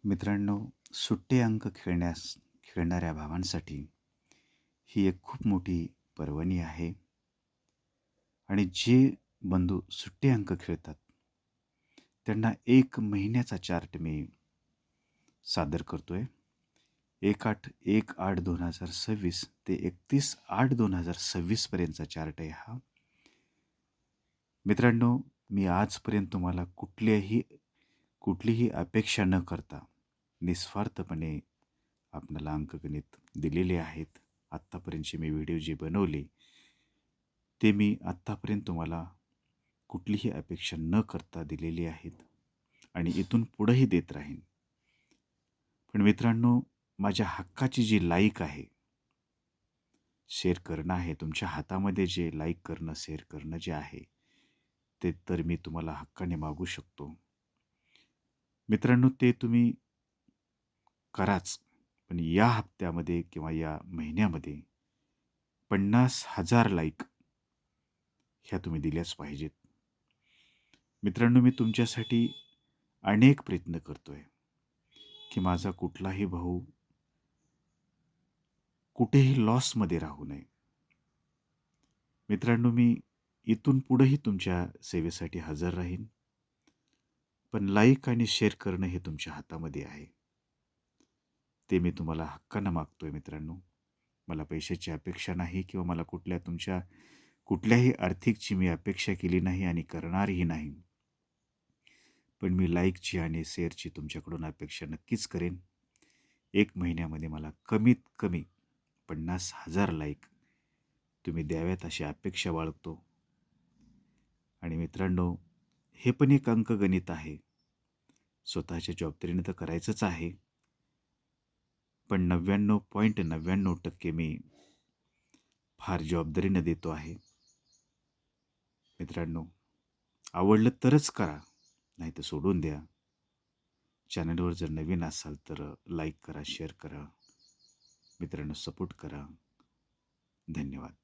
मित्रांनो, सुट्टे अंक खेळणाऱ्या भावांसाठी ही एक खूप मोठी पर्वणी आहे आणि जे बंधू सुट्टे अंक खेळतात, त्यांना 1 महिन्याचा चार्ट मी सादर करतोय. 1/8/2026 ते 31/8/2026 पर्यंतचा चार्ट आहे हा. मित्रांनो, मी आजपर्यंत तुम्हाला कुठलीही अपेक्षा न करता निस्वार्थपणे आपल्याला अंकगणित दिलेले आहेत. आत्तापर्यंतचे मी व्हिडिओ जे बनवले, ते मी आत्तापर्यंत तुम्हाला कुठलीही अपेक्षा न करता दिलेली आहेत आणि इथून पुढेही देत राहीन. पण मित्रांनो, माझ्या हक्काची जी लाईक आहे, शेअर करणं आहे, तुमच्या हातामध्ये जे लाईक करणं, शेअर करणं जे आहे, ते तर मी तुम्हाला हक्काने मागू शकतो. मित्रांनो, ते तुम्ही कराच. पण या हप्त्यामध्ये किंवा या महिन्यामध्ये 50,000 लाईक ह्या तुम्ही दिल्याच पाहिजेत. मित्रांनो, मी तुमच्यासाठी अनेक प्रयत्न करतोय, की माझा कुठलाही भाऊ कुठेही लॉसमध्ये राहू नये. मित्रांनो, मी इथून पुढेही तुमच्या सेवेसाठी हजर राहीन. पण लाईक आणि शेअर करणं हे तुमच्या हातामध्ये आहे. ते मी तुम्हाला हक्कानं मागतोय मित्रांनो. मला पैशाची अपेक्षा नाही किंवा मला तुमच्या कुठल्याही आर्थिकची मी अपेक्षा केली नाही आणि करणारही नाही. पण मी लाईकची आणि शेअरची तुमच्याकडून अपेक्षा नक्कीच करेन. 1 महिन्यामध्ये मला कमीत कमी 50,000 लाईक तुम्ही द्याव्यात अशी अपेक्षा बाळगतो. आणि मित्रांनो, हे पण एक अंकगणित आहे. स्वतःच्या जबाबदारीनं तर करायचंच आहे. पण 99.99% मी फार जबाबदारीनं देतो आहे. मित्रांनो, आवडलं तरच करा, नाहीतर सोडून द्या. चॅनलवर जर नवीन असाल तर लाईक करा, शेअर करा. मित्रांनो, सपोर्ट करा. धन्यवाद.